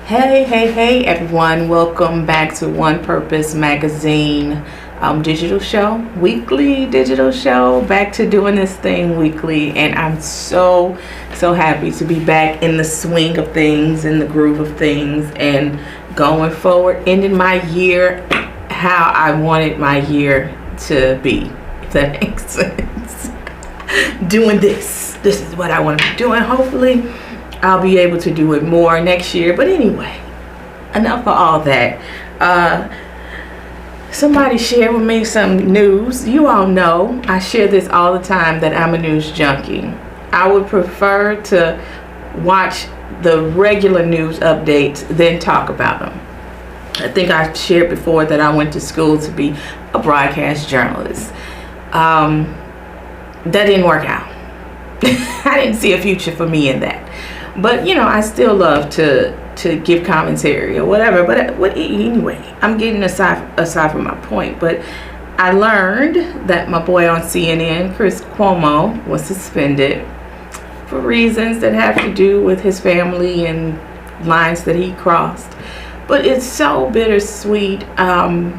Hey everyone, welcome back to One Purpose Magazine digital show, weekly digital show, back to doing this thing weekly, and I'm so happy to be back in the swing of things, in the groove of things, and going forward, ending my year how I wanted my year to be, if that makes sense. Doing this is what I want to be doing. Hopefully I'll be able to do it more next year. But anyway, enough of all that. Somebody shared with me some news. You all know I share this all the time, that I'm a news junkie. I would prefer to watch the regular news updates than talk about them. I think I shared before that I went to school to be a broadcast journalist. That didn't work out. I didn't see a future for me in that. But, I still love to give commentary or whatever. But anyway, I'm getting aside from my point. But I learned that my boy on CNN, Chris Cuomo, was suspended for reasons that have to do with his family and lines that he crossed. But it's so bittersweet. I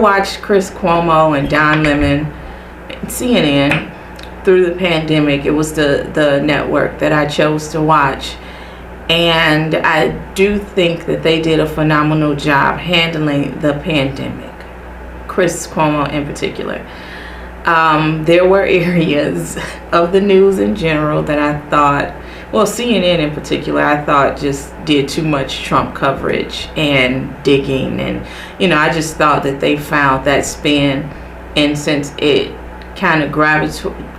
watched Chris Cuomo and Don Lemon and CNN through the pandemic. It was the network that I chose to watch, and I do think that they did a phenomenal job handling the pandemic, Chris Cuomo in particular. There were areas of the news in general that I thought, well, CNN in particular, I thought just did too much Trump coverage and digging, and I just thought that they found that spin, and since it kind of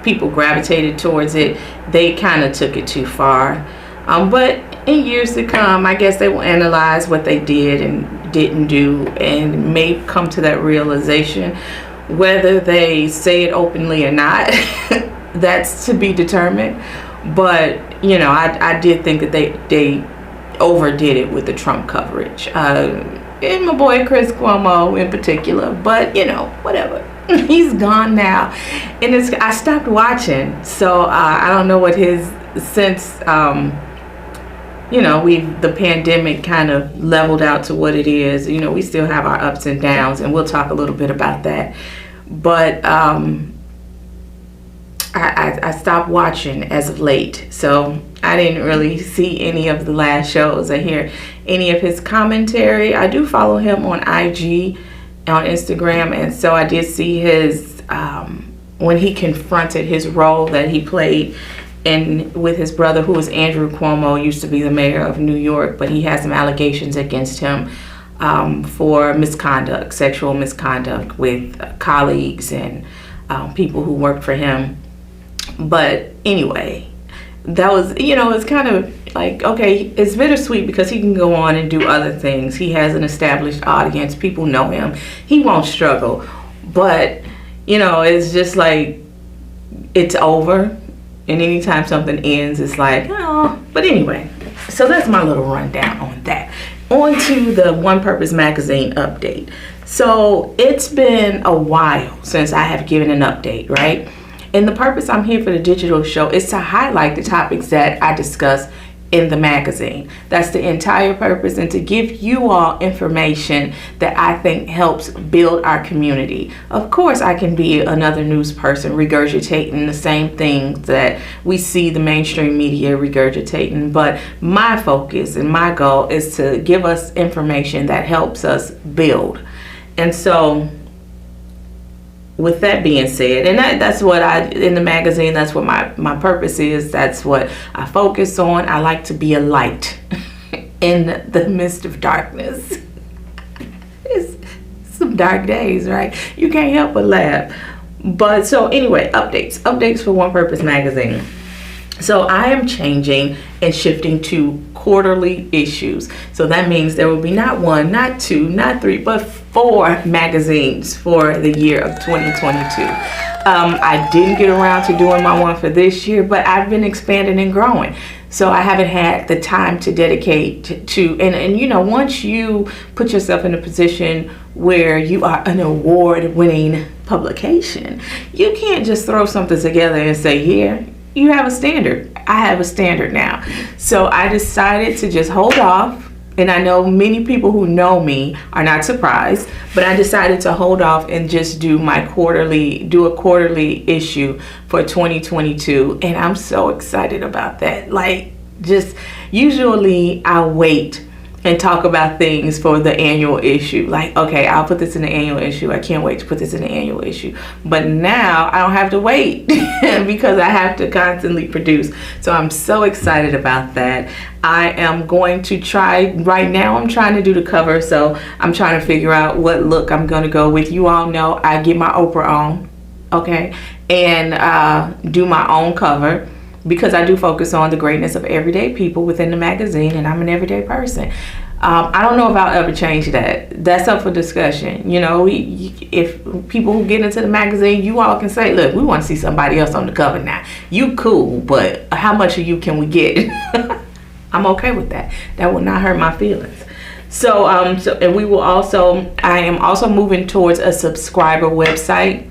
people gravitated towards it, they kind of took it too far. But in years to come, I guess they will analyze what they did and didn't do, and may come to that realization. Whether they say it openly or not, that's to be determined. But I did think that they overdid it with the Trump coverage, and my boy Chris Cuomo in particular. But whatever. He's gone now, and I stopped watching, so I don't know what his since the pandemic kind of leveled out to what it is. We still have our ups and downs, and we'll talk a little bit about that. But I stopped watching as of late, so I didn't really see any of the last shows or hear any of his commentary. I do follow him on IG, on Instagram, and so I did see his when he confronted his role that he played with his brother, who was Andrew Cuomo, used to be the mayor of New York, but he has some allegations against him for misconduct, sexual misconduct with colleagues and people who worked for him. But anyway, that was, it's kind of like, okay, it's bittersweet because he can go on and do other things. He has an established audience. People know him. He won't struggle. But, it's just like, it's over. And anytime something ends, it's like, oh. But anyway, so that's my little rundown on that. On to the One Purpose Magazine update. So it's been a while since I have given an update, right? And the purpose I'm here for the digital show is to highlight the topics that I discuss in the magazine. That's the entire purpose, and to give you all information that I think helps build our community. Of course, I can be another news person regurgitating the same things that we see the mainstream media regurgitating, but my focus and my goal is to give us information that helps us build. And so, with that being said, and that's what in the magazine, that's what my purpose is. That's what I focus on. I like to be a light in the midst of darkness. It's some dark days, right? You can't help but laugh. But so anyway, updates for One Purpose Magazine. So I am changing and shifting to quarterly issues. So that means there will be not one, not two, not three, but 4 magazines for the year of 2022. I didn't get around to doing my one for this year, but I've been expanding and growing. So I haven't had the time to dedicate to, and once you put yourself in a position where you are an award-winning publication, you can't just throw something together and say, here, you have a standard. I have a standard now. So I decided to just hold off. And I know many people who know me are not surprised, but I decided to hold off and just do a quarterly issue for 2022. And I'm so excited about that. Like, just usually I wait and talk about things for the annual issue. Like, okay, I'll put this in the annual issue. I can't wait to put this in the annual issue. But now I don't have to wait because I have to constantly produce. So I'm so excited about that. I am going to try, right now I'm trying to do the cover. So I'm trying to figure out what look I'm going to go with. You all know I get my Oprah on, okay, and do my own cover, because I do focus on the greatness of everyday people within the magazine, and I'm an everyday person. I don't know if I'll ever change that. That's up for discussion. You know, if people who get into the magazine, you all can say, look, we want to see somebody else on the cover now. You cool, but how much of you can we get? I'm okay with that. That will not hurt my feelings. So and we will also, I am also moving towards a subscriber website.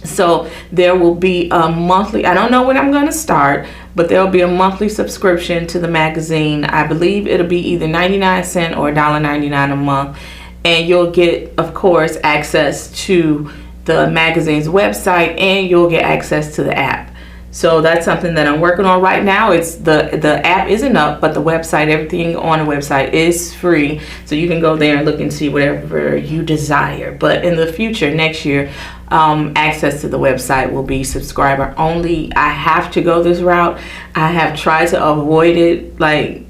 So there will be a monthly, I don't know when I'm going to start, but there'll be a monthly subscription to the magazine. I believe it'll be either 99 cents or $1.99 a month. And you'll get, of course, access to the magazine's website, and you'll get access to the app. So that's something that I'm working on right now. It's the app isn't up, but the website, everything on the website is free. So you can go there and look and see whatever you desire. But in the future, next year, access to the website will be subscriber only. I have to go this route. I have tried to avoid it. Like,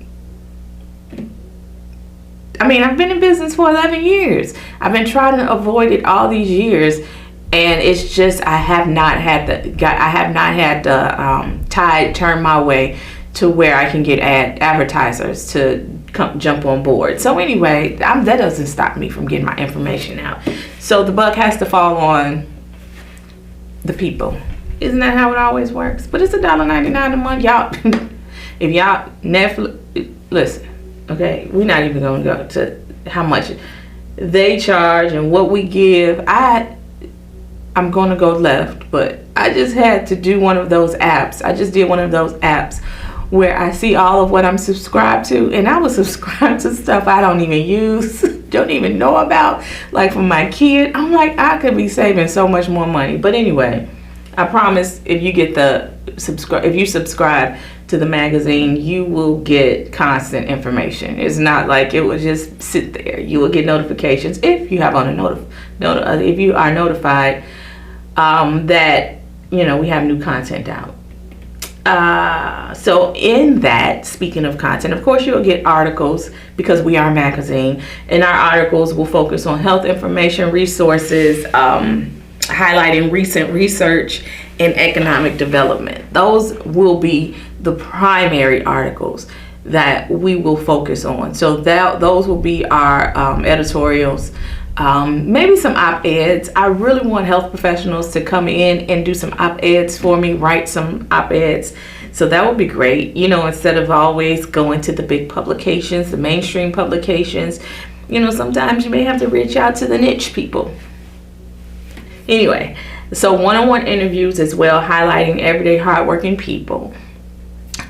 I mean, I've been in business for 11 years. I've been trying to avoid it all these years. And it's just, I have not had the tide turn my way to where I can get advertisers to jump on board. So anyway, that doesn't stop me from getting my information out. So the buck has to fall on the people. Isn't that how it always works? But it's $1.99 a month, y'all. If y'all Netflix, listen, okay, we're not even gonna go to how much they charge and what we give. I'm going to go left, but I just had to do one of those apps. I just did one of those apps where I see all of what I'm subscribed to, and I was subscribed to stuff I don't even use, don't even know about, like from my kid. I'm like, I could be saving so much more money. But anyway, I promise if you subscribe to the magazine, you will get constant information. It's not like it will just sit there. You will get notifications if you have on if you are notified that, you know, we have new content out. So in that, speaking of content, of course you'll get articles because we are a magazine, and our articles will focus on health information, resources, highlighting recent research and economic development. Those will be the primary articles that we will focus on. So those will be our editorials. Maybe some op-eds. I really want health professionals to come in and do some op-eds for me, write some op-eds. So that would be great. You know, instead of always going to the big publications, the mainstream publications, you know, sometimes you may have to reach out to the niche people. Anyway, so one-on-one interviews as well, highlighting everyday hardworking people.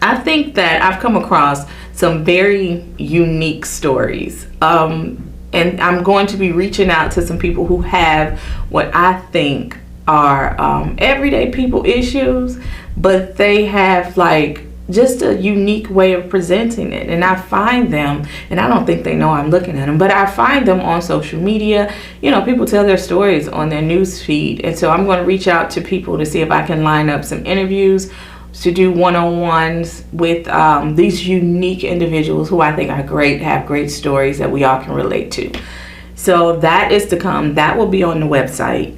I think that I've come across some very unique stories. And I'm going to be reaching out to some people who have what I think are everyday people issues, but they have like just a unique way of presenting it. And I find them, and I don't think they know I'm looking at them, but I find them on social media. You know, people tell their stories on their news feed. And so I'm going to reach out to people to see if I can line up some interviews to do one-on-ones with these unique individuals who I think are great, have great stories that we all can relate to. So that is to come. That will be on the website.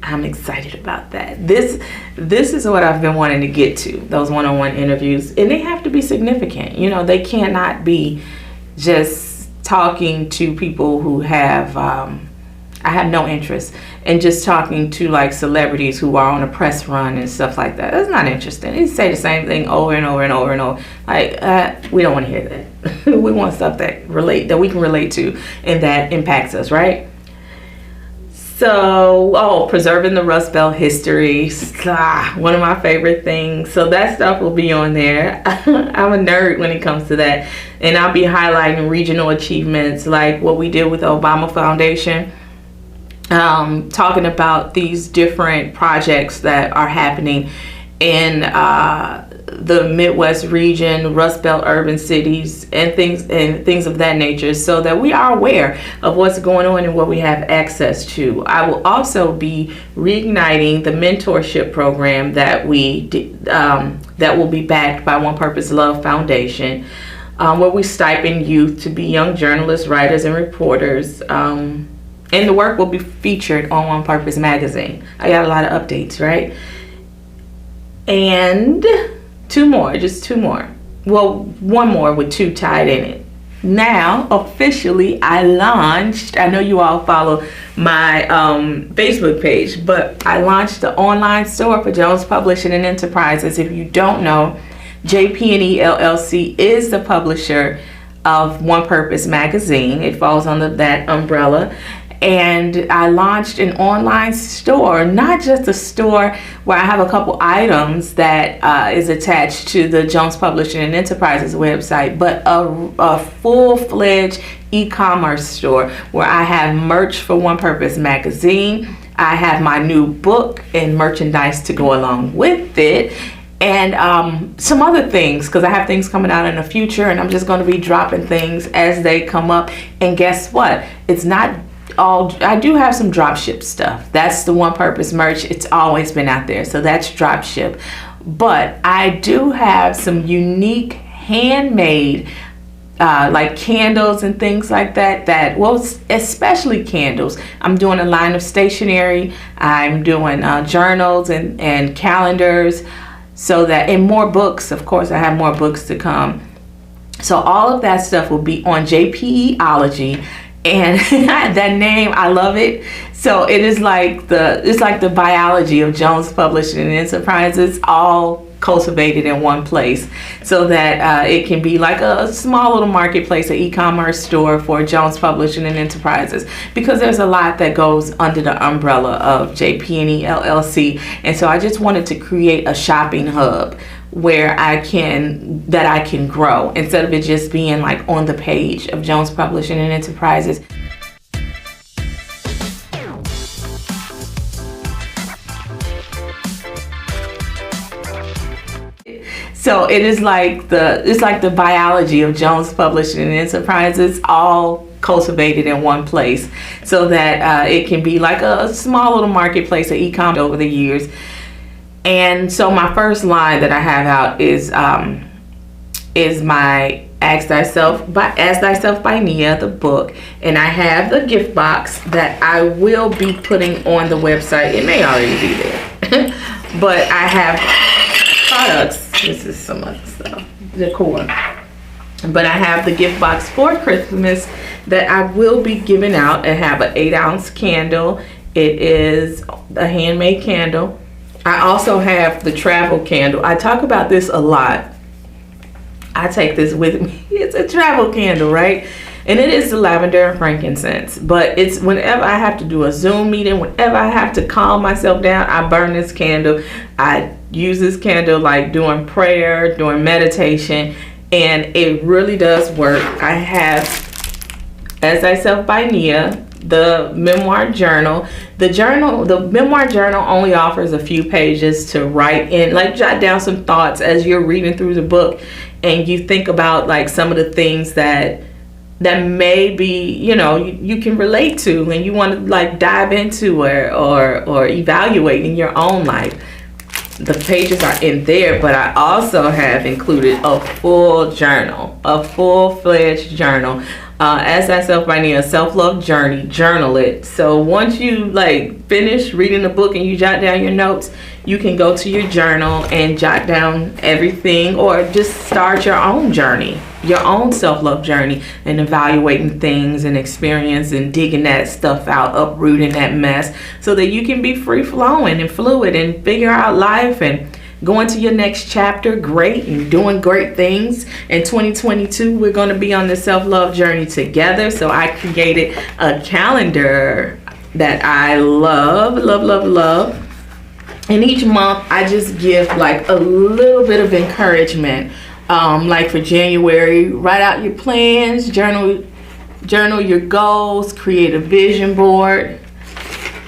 I'm excited about that. This is what I've been wanting to get to, those one-on-one interviews. And they have to be significant. You know, they cannot be just talking to people who have, I have no interest in just talking to like celebrities who are on a press run and stuff like that. That's not interesting. They say the same thing over and over and over and over. Like, we don't want to hear that. We want stuff that we can relate to and that impacts us, right? So, preserving the Rust Belt history, one of my favorite things. So that stuff will be on there. I'm a nerd when it comes to that. And I'll be highlighting regional achievements like what we did with the Obama Foundation. Talking about these different projects that are happening in the Midwest region, Rust Belt urban cities, and things of that nature, so that we are aware of what's going on and what we have access to. I will also be reigniting the mentorship program that that will be backed by One Purpose Love Foundation, where we stipend youth to be young journalists, writers, and reporters. And the work will be featured on One Purpose magazine. I got a lot of updates, right? And just two more. Well, one more with two tied in it. Now, officially, I launched, I know you all follow my Facebook page, but I launched the online store for Jones Publishing and Enterprises. If you don't know, JP&E LLC is the publisher of One Purpose magazine. It falls under that umbrella. And I launched an online store, not just a store where I have a couple items that is attached to the Jones Publishing and Enterprises website, but a full-fledged e-commerce store where I have merch for One Purpose magazine. I have my new book and merchandise to go along with it. And some other things, because I have things coming out in the future, and I'm just going to be dropping things as they come up. And guess what? It's not I do have some drop ship stuff. That's the One Purpose merch. It's always been out there, so that's drop ship. But I do have some unique handmade like candles and things like that, well, especially candles. I'm doing a line of stationery. I'm doing journals and calendars, so that, and more books. Of course, I have more books to come. So all of that stuff will be on JPEology. And that name, I love it. So it is like the biology of Jones Publishing and Enterprises, all cultivated in one place, so that it can be like a small little marketplace, an e-commerce store for Jones Publishing and Enterprises, because there's a lot that goes under the umbrella of JP&E LLC. And so I just wanted to create a shopping hub where I can grow, instead of it just being like on the page of Jones Publishing and Enterprises. So it is like the biology of Jones Publishing and Enterprises, all cultivated in one place, so that it can be like a small little marketplace, an e-commerce over the years. And so my first line that I have out is my Ask Thyself by Nia, the book. And I have the gift box that I will be putting on the website. It may already be there. But I have products. This is some other stuff, decor. But I have the gift box for Christmas that I will be giving out. I have an 8-ounce candle. It is a handmade candle. I also have the travel candle. I talk about this a lot. I take this with me. It's a travel candle, right? And it is the lavender and frankincense. But it's whenever I have to do a Zoom meeting, whenever I have to calm myself down, I burn this candle. I use this candle like doing prayer, doing meditation, and it really does work. I have As Thyself by Nia, the memoir journal. The memoir journal only offers a few pages to write in, like jot down some thoughts as you're reading through the book, and you think about like some of the things that may be, you can relate to, and you want to like dive into or evaluate in your own life. The pages are in there, but I also have included a full journal, a full-fledged journal. As Thyself by Nia, self-love journey, journal it. So once you like finish reading the book and you jot down your notes, you can go to your journal and jot down everything, or just start your own journey, your own self-love journey, and evaluating things and experience and digging that stuff out, uprooting that mess, so that you can be free-flowing and fluid and figure out life and going to your next chapter great and doing great things. In 2022, we're going to be on the self-love journey together. So I created a calendar that I love, love, love, love. And each month I just give like a little bit of encouragement. Like for January, write out your plans, journal your goals, create a vision board.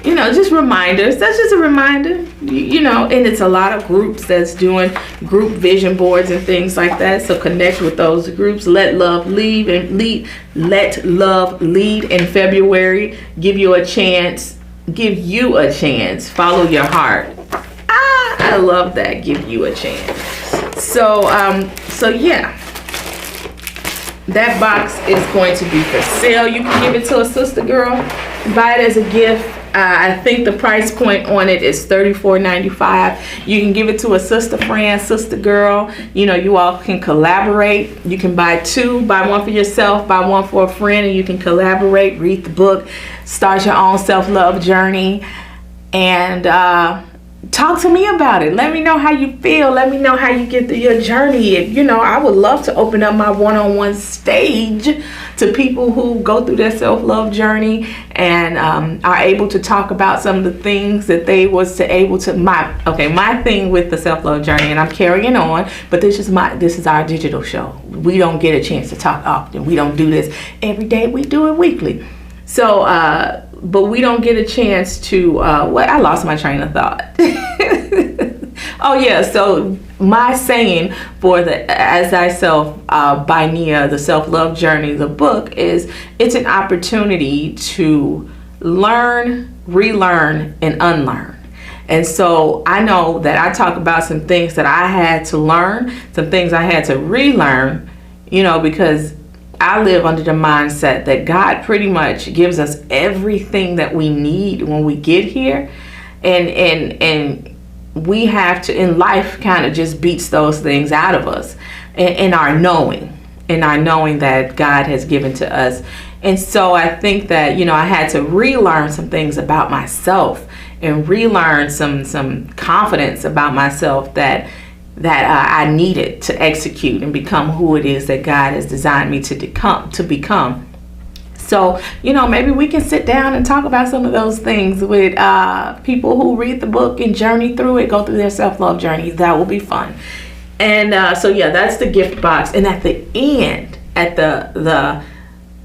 You know, just reminders. That's just a reminder. You know, and it's a lot of groups that's doing group vision boards and things like that. So connect with those groups. Let love lead Let love lead in February. Give you a chance. Follow your heart. I love that. Give you a chance. So yeah. That box is going to be for sale. You can give it to a sister girl. Buy it as a gift. I think the price point on it is $34.95. You can give it to a sister friend, sister girl. You know, you all can collaborate. You can buy two, buy one for yourself, buy one for a friend, and you can collaborate, read the book, start your own self-love journey, and talk to me about it. Let me know how you feel. Let me know how you get through your journey. You know, I would love to open up my one-on-one stage to people who go through their self-love journey and are able to talk about some of the things that they was able to. My thing with the self-love journey, and I'm carrying on, but this is our digital show. We don't get a chance to talk often. We don't do this every day. We do it weekly. So but we don't get a chance to I lost my train of thought. Oh yeah, so my saying for the As Thyself by Nia, the self-love journey, the book, is it's an opportunity to learn, relearn, and unlearn. And so I know that I talk about some things that I had to learn, some things I had to relearn, you know, because I live under the mindset that God pretty much gives us everything that we need when we get here. And we have to, in life, kind of just beats those things out of us in our knowing that God has given to us. And so I think that, you know, I had to relearn some things about myself and relearn some confidence about myself that I needed to execute and become who it is that God has designed me to become. So, you know, maybe we can sit down and talk about some of those things with people who read the book and journey through it, go through their self-love journeys. That will be fun. And so, yeah, that's the gift box. And at the end, the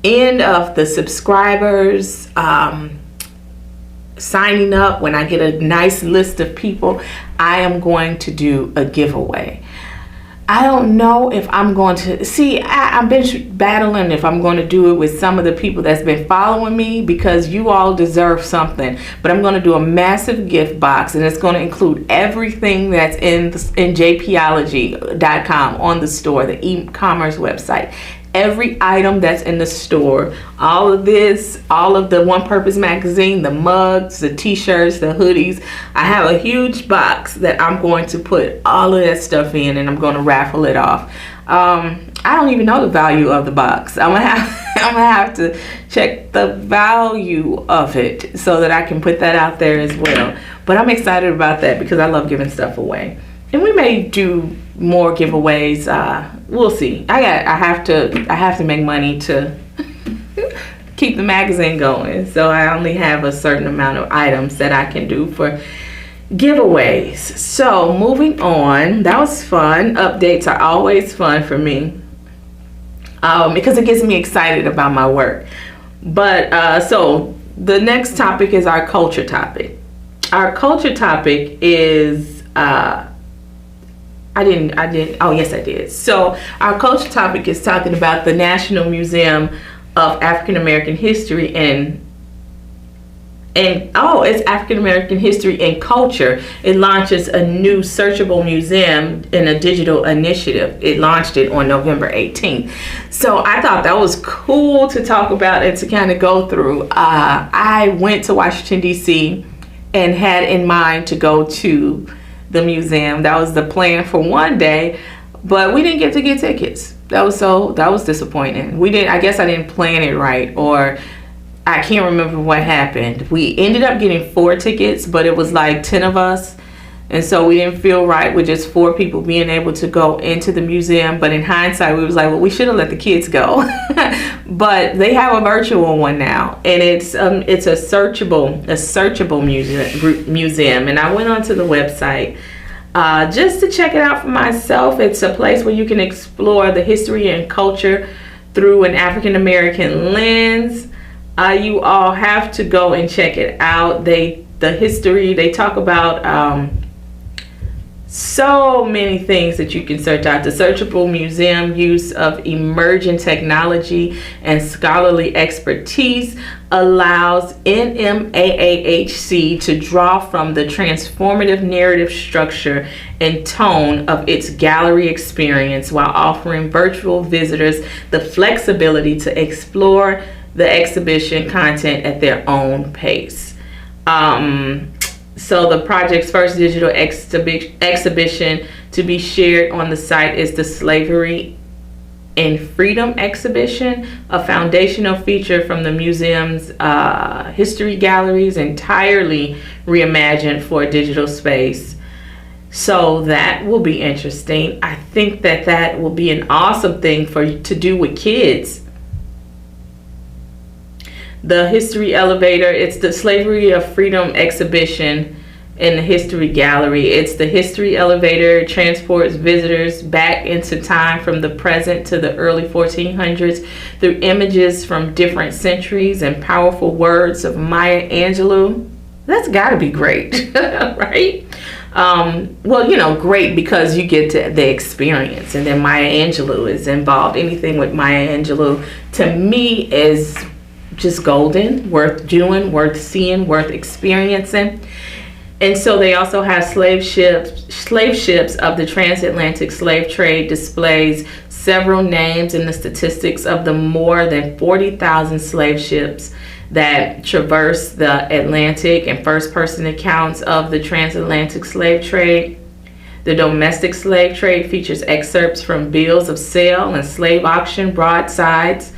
end of the subscribers signing up, when I get a nice list of people, I am going to do a giveaway. I don't know if I'm going to I've been battling if I'm going to do it with some of the people that's been following me, because you all deserve something. But I'm going to do a massive gift box, and it's going to include everything that's in jpology.com on the store, the e-commerce website. Every item that's in the store, all of this, all of the One Purpose magazine, the mugs, the t-shirts, the hoodies. I have a huge box that I'm going to put all of that stuff in, and I'm going to raffle it off. I don't even know the value of the box. I'm gonna have to check the value of it so that I can put that out there as well. But I'm excited about that because I love giving stuff away. And we may do more giveaways. We'll see. I have to make money to keep the magazine going. So I only have a certain amount of items that I can do for giveaways. So moving on, that was fun. Updates are always fun for me because it gets me excited about my work. But so the next topic is our culture topic. Our culture topic is oh yes I did. So our culture topic is talking about the National Museum of African American History it's African American History and Culture. It launches a new Searchable museum in a digital initiative. It launched it on November 18th. So I thought that was cool to talk about and to kind of go through. I went to Washington, D.C. and had in mind to go to the museum. That was the plan for one day, but we didn't get to get tickets. That was disappointing. I guess I didn't plan it right, or I can't remember what happened. We ended up getting 4 tickets, but it was like 10 of us. And so we didn't feel right with just 4 people being able to go into the museum. But in hindsight, we was like, well, we should have let the kids go. But they have a virtual one now, and it's a searchable museum. And I went onto the website just to check it out for myself. It's a place where you can explore the history and culture through an African American lens. You all have to go and check it out. The history, they talk about so many things that you can search out. The Searchable Museum use of emerging technology and scholarly expertise allows NMAAHC to draw from the transformative narrative structure and tone of its gallery experience while offering virtual visitors the flexibility to explore the exhibition content at their own pace. So the project's first digital exhibition to be shared on the site is the Slavery and Freedom exhibition, a foundational feature from the museum's history galleries, entirely reimagined for a digital space. So that will be interesting. I think that will be an awesome thing to do with kids. The History Elevator, it's the Slavery of Freedom exhibition in the History Gallery. It's the History Elevator transports visitors back into time from the present to the early 1400s through images from different centuries and powerful words of Maya Angelou. That's got to be great, right? Well, great because you get to the experience, and then Maya Angelou is involved. Anything with Maya Angelou, to me, is just golden, worth doing, worth seeing, worth experiencing. And so they also have slave ships of the transatlantic slave trade displays several names and the statistics of the more than 40,000 slave ships that traverse the Atlantic and first-person accounts of the transatlantic slave trade. The domestic slave trade features excerpts from bills of sale and slave auction broadsides,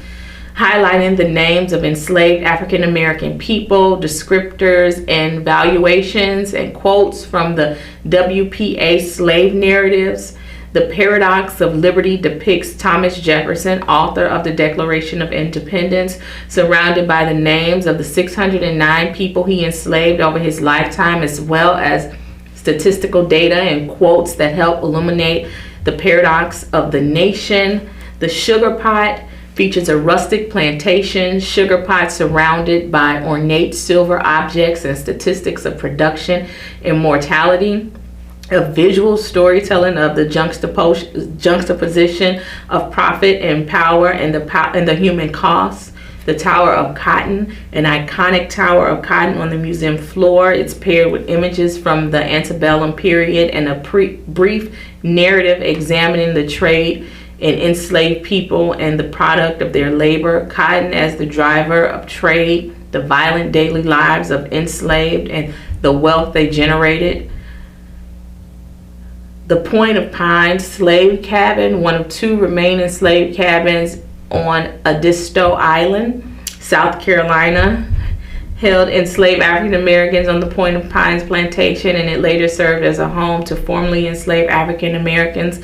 highlighting the names of enslaved African American people, descriptors and valuations, and quotes from the WPA slave narratives. The Paradox of Liberty depicts Thomas Jefferson, author of the Declaration of Independence, surrounded by the names of the 609 people he enslaved over his lifetime, as well as statistical data and quotes that help illuminate the paradox of the nation. The Sugar Pot features a rustic plantation sugar pot surrounded by ornate silver objects and statistics of production and mortality. A visual storytelling of the juxtaposition of profit and power and the human cost. The Tower of Cotton, an iconic tower of cotton on the museum floor. It's paired with images from the antebellum period and a brief narrative examining the trade in enslaved people and the product of their labor, cotton as the driver of trade, the violent daily lives of enslaved and the wealth they generated. The Point of Pines slave cabin, one of two remaining slave cabins on Edisto Island, South Carolina, held enslaved African Americans on the Point of Pines plantation, and it later served as a home to formerly enslaved African Americans.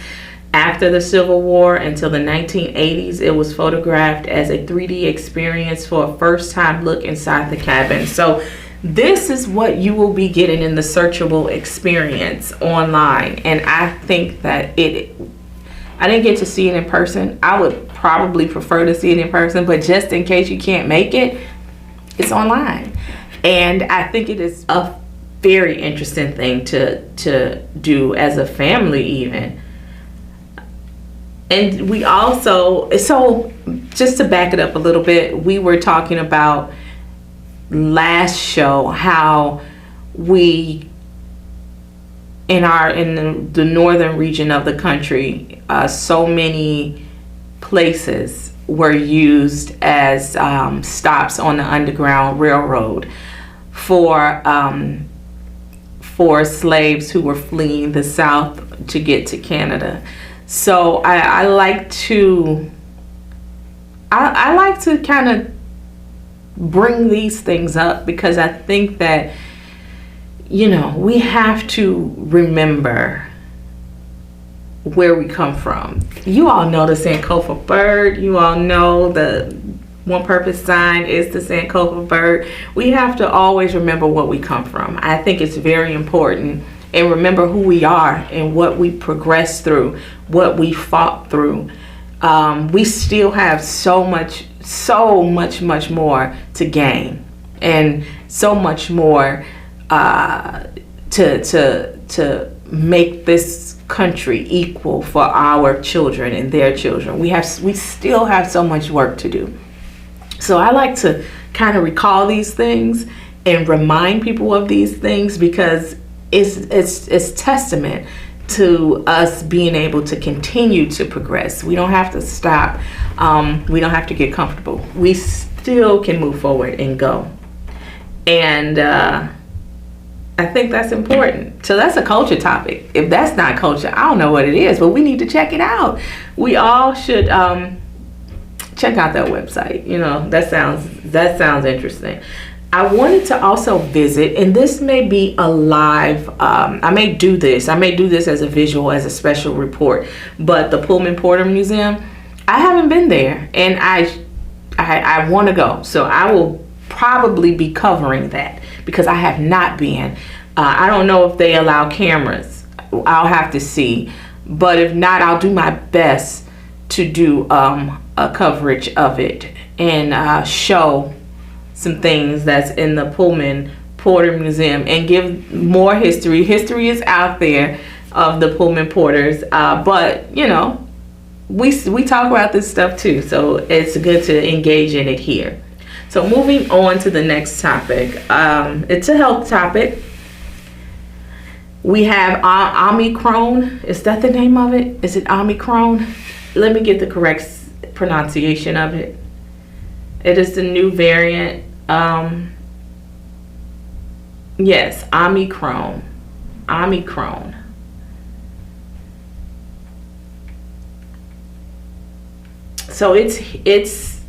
After the Civil War until the 1980s, it was photographed as a 3D experience for a first-time look inside the cabin. So this is what you will be getting in the Searchable experience online. And I think that I didn't get to see it in person. I would probably prefer to see it in person, but just in case you can't make it, it's online. And I think it is a very interesting thing to do as a family even. And we also, so just to back it up a little bit, we were talking about last show how we in the northern region of the country, so many places were used as stops on the Underground Railroad for slaves who were fleeing the South to get to Canada. So I like to kind of bring these things up because I think that, we have to remember where we come from. You all know the Sankofa bird. You all know the one purpose sign is the Sankofa bird. We have to always remember what we come from. I think it's very important, and remember who we are and what we progressed through, what we fought through. We still have so much more to gain, and so much more to make this country equal for our children and their children. We still have so much work to do. So I like to kind of recall these things and remind people of these things, because it's testament to us being able to continue to progress. We don't have to stop. We don't have to get comfortable. We still can move forward and go. And I think that's important. So that's a culture topic. If that's not culture, I don't know what it is, but we need to check it out. We all should check out that website. You know, that sounds interesting. I wanted to also visit, and this may be a live, I may do this as a visual, as a special report, but the Pullman Porter Museum, I haven't been there, and I want to go. So I will probably be covering that, because I have not been. I don't know if they allow cameras. I'll have to see. But if not, I'll do my best to do a coverage of it and show some things that's in the Pullman Porter Museum and give more history. History is out there of the Pullman Porters, but you know, we talk about this stuff too, so it's good to engage in it here. So moving on to the next topic, it's a health topic. We have Omicron. Is that the name of it? Is it Omicron? Let me get the correct pronunciation of it. It is the new variant. Yes, Omicron. Omicron. So it's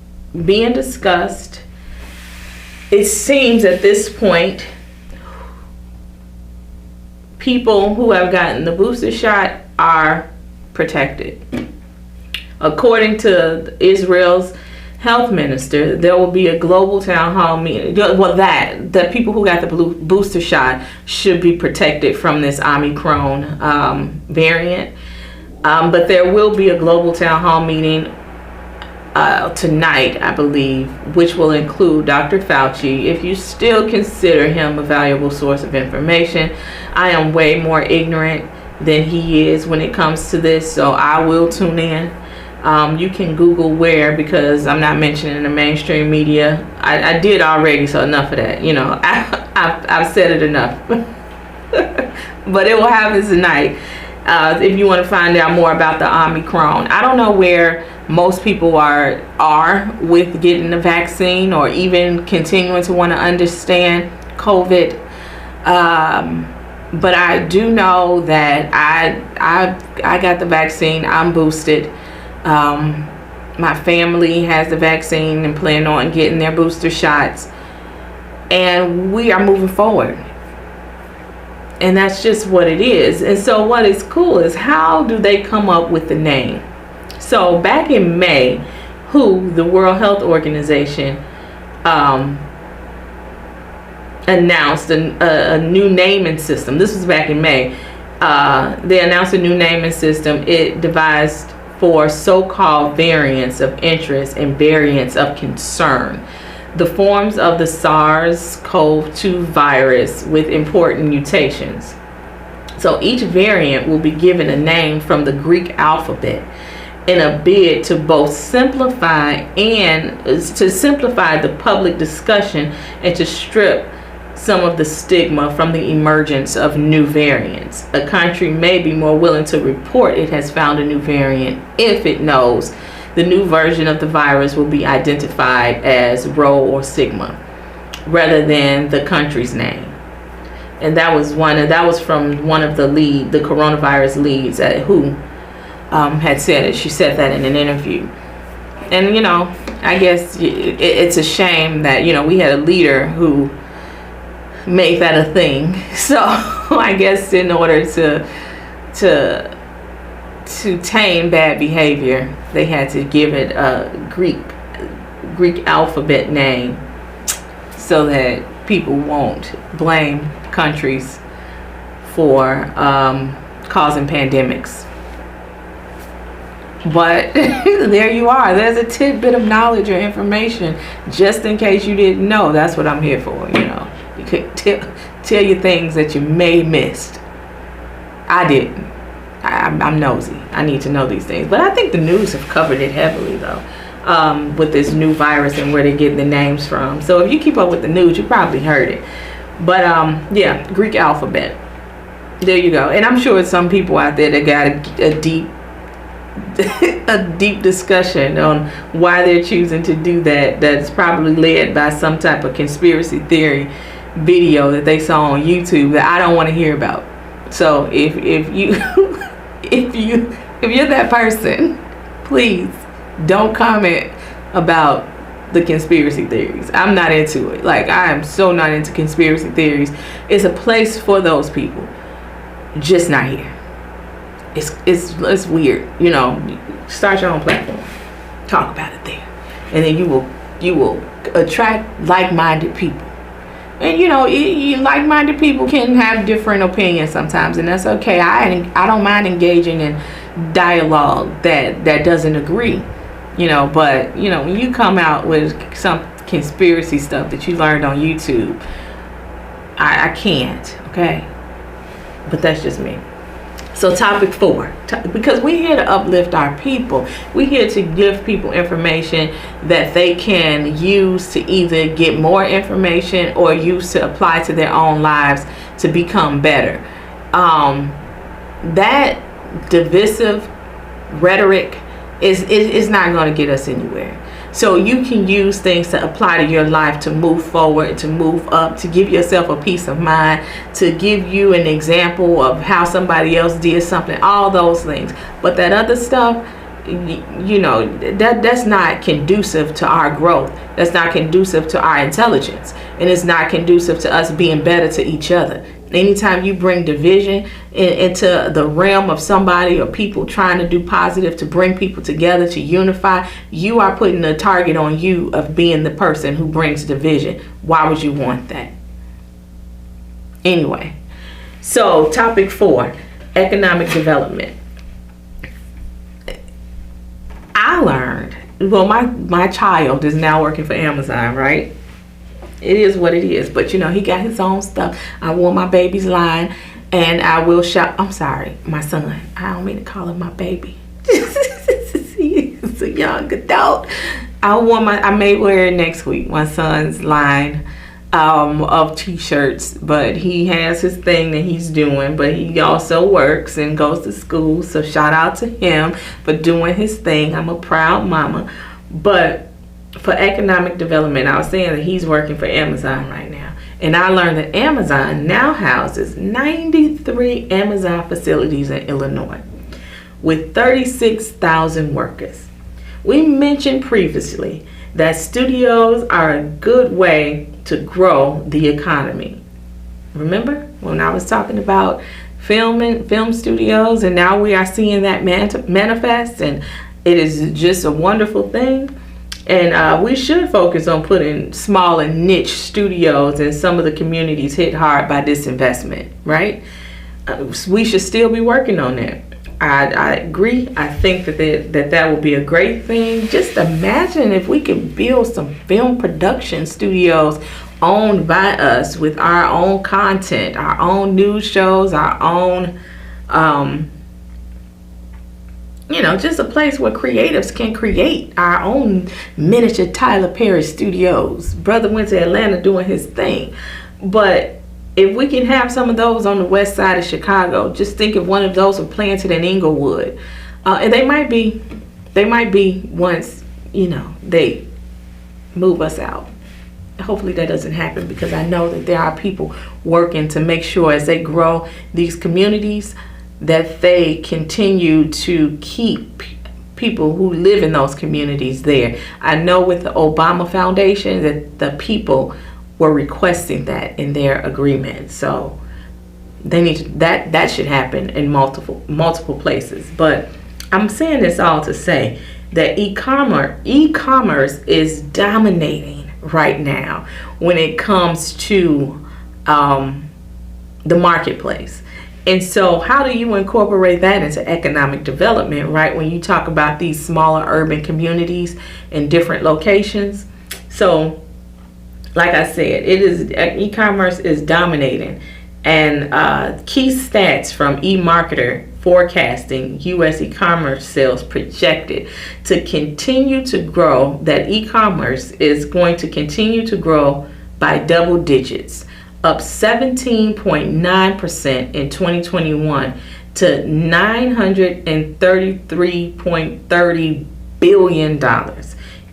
being discussed. It seems at this point, people who have gotten the booster shot are protected. According to Israel's health minister, there will be a global town hall meeting. Well, that people who got the booster shot should be protected from this Omicron variant. But there will be a global town hall meeting tonight, I believe, which will include Dr. Fauci. If you still consider him a valuable source of information, I am way more ignorant than he is when it comes to this, so I will tune in. You can Google where, because I'm not mentioning the mainstream media. I did already, so enough of that. You know, I've said it enough. But it will happen tonight. If you want to find out more about the Omicron, I don't know where most people are with getting the vaccine, or even continuing to want to understand COVID. But I do know that I got the vaccine. I'm boosted. My family has the vaccine and plan on getting their booster shots, and we are moving forward. And that's just what it is. And so what is cool is, how do they come up with the name? So back in May, the World Health Organization announced a new naming system. This was back in May. They announced a new naming system. It devised for so-called variants of interest and variants of concern, the forms of the SARS-CoV-2 virus with important mutations. So each variant will be given a name from the Greek alphabet in a bid to both simplify the public discussion and to strip some of the stigma from the emergence of new variants. A country may be more willing to report it has found a new variant if it knows the new version of the virus will be identified as Rho or Sigma, rather than the country's name. And that was from one of the coronavirus leads at WHO had said it. She said that in an interview. And you know, I guess it's a shame that, you know, we had a leader who made that a thing. So I guess in order to tame bad behavior, they had to give it a Greek Greek alphabet name so that people won't blame countries for causing pandemics. But there you are. There's a tidbit of knowledge or information just in case you didn't know. That's what I'm here for. You could tell you things that you may have missed. I didn't. I'm nosy. I need to know these things. But I think the news have covered it heavily, though, with this new virus and where they're getting the names from. So if you keep up with the news, you probably heard it. But yeah, Greek alphabet. There you go. And I'm sure some people out there that got a deep discussion on why they're choosing to do that. That's probably led by some type of conspiracy theory video that they saw on YouTube that I don't want to hear about. So if you if you're that person, please don't comment about the conspiracy theories. I'm not into it. Like, I am so not into conspiracy theories. It's a place for those people, just not here. It's weird. Start your own platform, talk about it there, and then you will attract like-minded people. And like-minded people can have different opinions sometimes, and that's okay. I don't mind engaging in dialogue that doesn't agree. But when you come out with some conspiracy stuff that you learned on YouTube, I can't. Okay, but that's just me. So topic 4, because we're here to uplift our people. We're here to give people information that they can use to either get more information or use to apply to their own lives to become better. That divisive rhetoric is not going to get us anywhere. So you can use things to apply to your life, to move forward, to move up, to give yourself a peace of mind, to give you an example of how somebody else did something, all those things. But that other stuff, that's not conducive to our growth. That's not conducive to our intelligence. And it's not conducive to us being better to each other. Anytime you bring division into the realm of somebody or people trying to do positive, to bring people together, to unify, you are putting a target on you of being the person who brings division. Why would you want that? Anyway, so topic 4, economic development. I learned, well, my child is now working for Amazon, right? It is what it is, but he got his own stuff. I wore my baby's line, and I will shop. I'm sorry, my son. I don't mean to call him my baby. He's a young adult. I may wear it next week, my son's line of t-shirts, but he has his thing that he's doing, but he also works and goes to school. So shout out to him for doing his thing. I'm a proud mama. But for economic development, I was saying that he's working for Amazon right now. And I learned that Amazon now houses 93 Amazon facilities in Illinois with 36,000 workers. We mentioned previously that studios are a good way to grow the economy. Remember when I was talking about film studios, and now we are seeing that manifest, and it is just a wonderful thing. And we should focus on putting small and niche studios in some of the communities hit hard by this investment, right? We should still be working on that. I agree. I think that will be a great thing. Just imagine if we could build some film production studios owned by us with our own content, our own news shows, our own just a place where creatives can create our own miniature Tyler Perry studios. Brother went to Atlanta doing his thing. But if we can have some of those on the west side of Chicago, just think if one of those were planted in Inglewood. And they might be once, they move us out. Hopefully that doesn't happen, because I know that there are people working to make sure as they grow these communities that they continue to keep people who live in those communities there. I know with the Obama Foundation that the people were requesting that in their agreement. So they need to, that should happen in multiple places. But I'm saying this all to say that e-commerce is dominating right now when it comes to the marketplace. And so how do you incorporate that into economic development, right? When you talk about these smaller urban communities in different locations. So like I said, e-commerce is dominating. And key stats from eMarketer forecasting U.S. e-commerce sales projected to continue to grow, that e-commerce is going to continue to grow by double digits, up 17.9% in 2021 to $933.30 billion.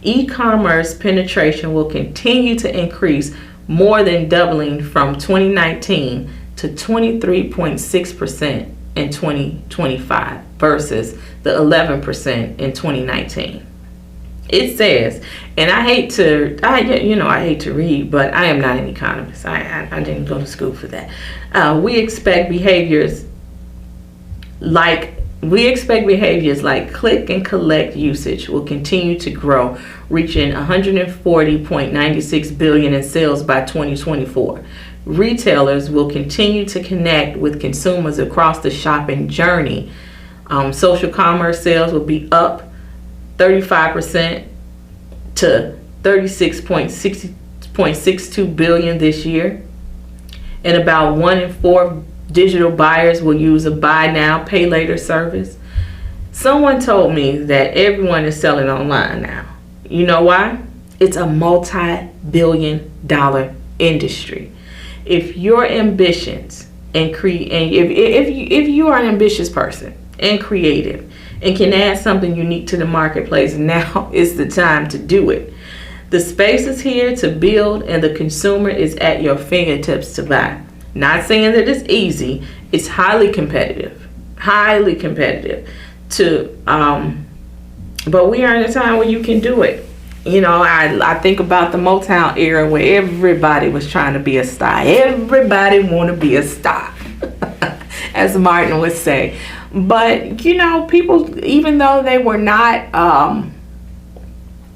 E-commerce penetration will continue to increase, more than doubling from 2019 to 23.6% in 2025 versus the 11% in 2019. It says, and I hate to read, but I am not an economist. I didn't go to school for that. We expect behaviors like click and collect usage will continue to grow, reaching $140.96 billion in sales by 2024. Retailers will continue to connect with consumers across the shopping journey. Social commerce sales will be up 35% to $36.62 billion this year. And about 1 in 4 digital buyers will use a buy now, pay later service. Someone told me that everyone is selling online now. You know why? It's a multi-billion-dollar industry. If your ambitions and if you are an ambitious person and creative and can add something unique to the marketplace, now is the time to do it. The space is here to build, and the consumer is at your fingertips to buy. Not saying that it's easy. It's highly competitive. But we are in a time where you can do it. You know, I think about the Motown era where everybody was trying to be a star. Everybody want to be a star, as Martin would say. But, you know, people, even though they were not,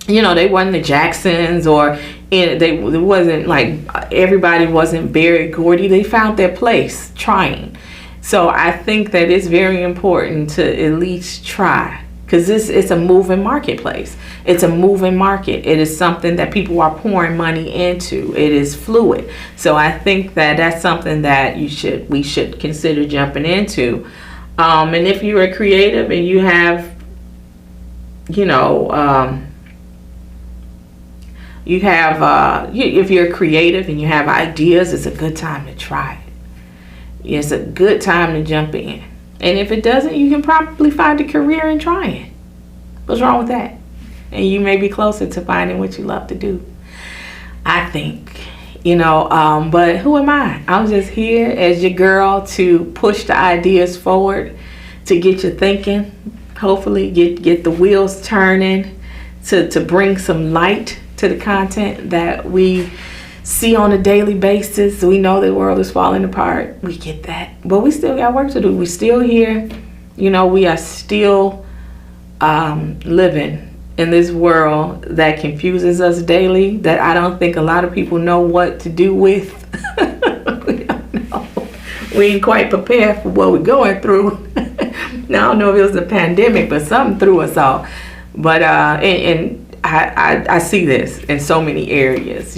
they wasn't the Jacksons, or it wasn't like everybody wasn't Berry Gordy. They found their place trying. So I think that it's very important to at least try, because it's a moving marketplace. It's a moving market. It is something that people are pouring money into. It is fluid. So I think that that's something that we should consider jumping into. And if you are creative and you have, if you're creative and you have ideas, it's a good time to try it. It's a good time to jump in. And if it doesn't, you can probably find a career in trying. What's wrong with that? And you may be closer to finding what you love to do, I think. But who am I? I'm just here as your girl to push the ideas forward, to get you thinking, hopefully get the wheels turning, to bring some light to the content that we see on a daily basis. We know the world is falling apart. We get that. But we still got work to do. We're still here. We are still living in this world that confuses us daily, that I don't think a lot of people know what to do with. We don't know. We ain't quite prepared for what we're going through. Now, I don't know if it was a pandemic, but something threw us off. But I see this in so many areas,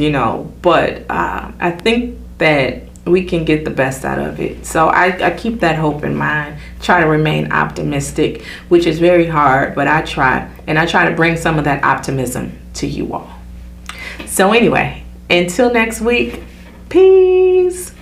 but I think that we can get the best out of it. So I keep that hope in mind, try to remain optimistic, which is very hard, but I try. And I try to bring some of that optimism to you all. So anyway, until next week, peace.